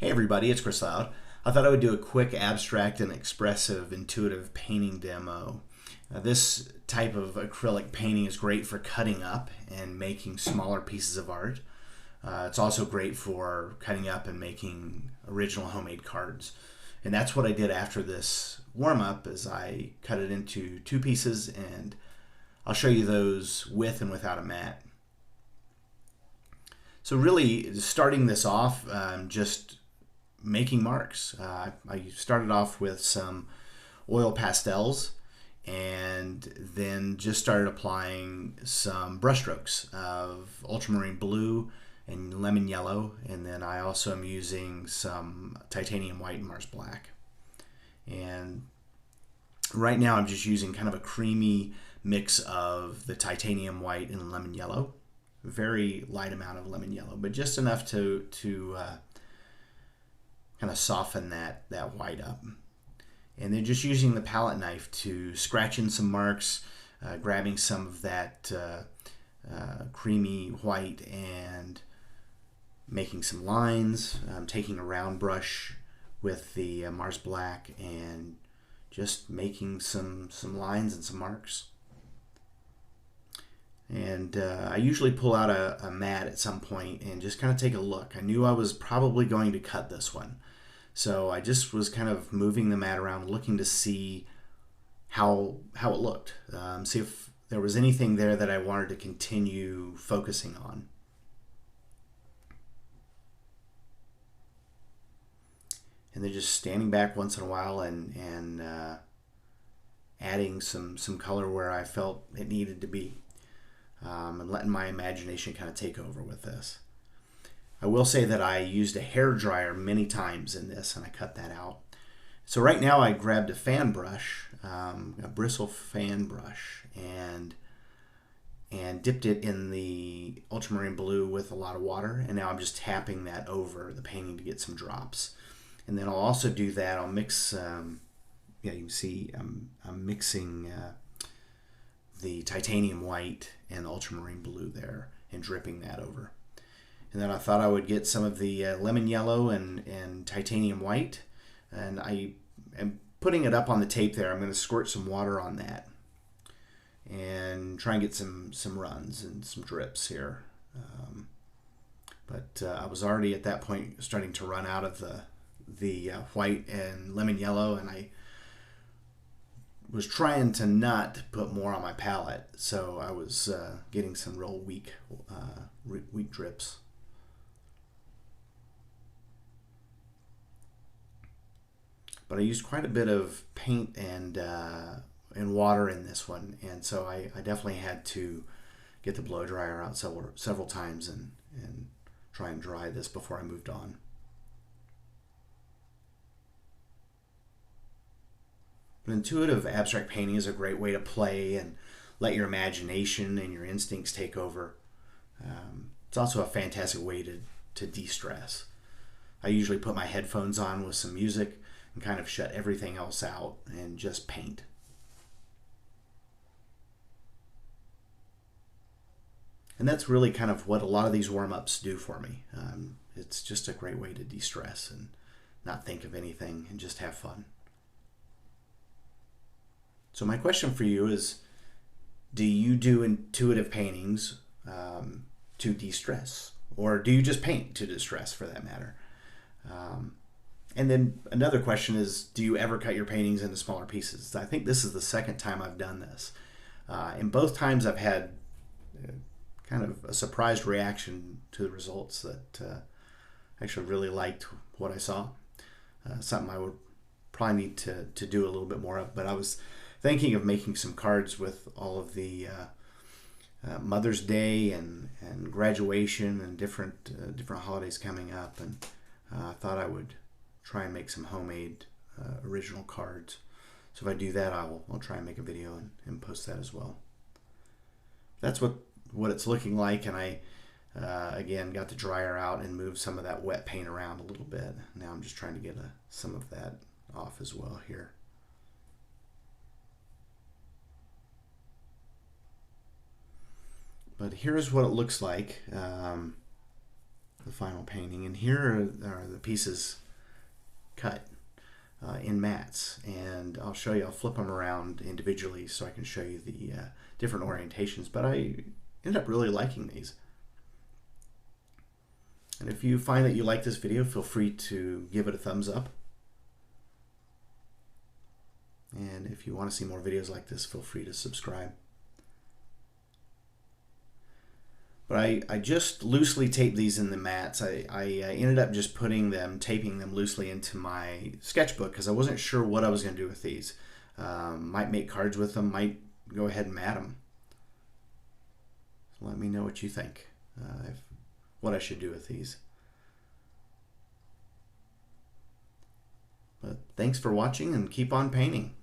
Hey everybody, it's Chris Loud. I thought I would do a quick abstract and expressive intuitive painting demo. This type of acrylic painting is great for cutting up and making smaller pieces of art. It's also great for cutting up and making original homemade cards. And that's what I did after this warm-up is I cut it into two pieces, and I'll show you those with and without a mat. So really starting this off, just making marks. I started off with some oil pastels and then just started applying some brushstrokes of ultramarine blue and lemon yellow, and then I also am using some titanium white and Mars black. And right now I'm just using kind of a creamy mix of the titanium white and lemon yellow. Very light amount of lemon yellow, but just enough to kind of soften that white up. And then just using the palette knife to scratch in some marks, grabbing some of that creamy white and making some lines, taking a round brush with the Mars black and just making some lines and some marks. And I usually pull out a mat at some point and just kind of take a look. I knew I was probably going to cut this one, so I just was kind of moving the mat around, looking to see how it looked, see if there was anything there that I wanted to continue focusing on. And then just standing back once in a while and adding some color where I felt it needed to be. And letting my imagination kind of take over with this. I will say that I used a hair dryer many times in this, and I cut that out. So right now I grabbed a fan brush, a bristle fan brush, and dipped it in the ultramarine blue with a lot of water, and now I'm just tapping that over the painting to get some drops. And then I'll also do that, I'll mix, you can see I'm mixing the titanium white and ultramarine blue there and dripping that over. And then I thought I would get some of the lemon yellow and titanium white, and I am putting it up on the tape there. I'm going to squirt some water on that and try and get some runs and some drips here. But I was already at that point starting to run out of the white and lemon yellow, and I was trying to not put more on my palette, so I was getting some real weak drips. But I used quite a bit of paint and water in this one, and so I definitely had to get the blow dryer out several times and try and dry this before I moved on. But intuitive abstract painting is a great way to play and let your imagination and your instincts take over. It's also a fantastic way to de-stress. I usually put my headphones on with some music and kind of shut everything else out and just paint. And that's really kind of what a lot of these warm-ups do for me. It's just a great way to de-stress and not think of anything and just have fun. So my question for you is, do you do intuitive paintings to de-stress? Or do you just paint to distress, for that matter? And then another question is, do you ever cut your paintings into smaller pieces? I think this is the second time I've done this. And both times I've had kind of a surprised reaction to the results that I actually really liked what I saw. Something I would probably need to do a little bit more of, but I was thinking of making some cards with all of the Mother's Day and graduation and different holidays coming up, and I thought I would try and make some homemade original cards. So if I do that, I'll try and make a video and post that as well. That's what it's looking like, and I again got the dryer out and moved some of that wet paint around a little bit. Now I'm just trying to get some of that off as well here. But here's what it looks like. the final painting. And here are the pieces cut in mats, and I'll show you. I'll flip them around individually so I can show you the different orientations, but I ended up really liking these. And if you find that you like this video, feel free to give it a thumbs up. And if you want to see more videos like this, feel free to subscribe. But I just loosely taped these in the mats. I ended up just taping them loosely into my sketchbook because I wasn't sure what I was going to do with these. Might make cards with them, might go ahead and mat them. So let me know what you think, what I should do with these. But thanks for watching, and keep on painting.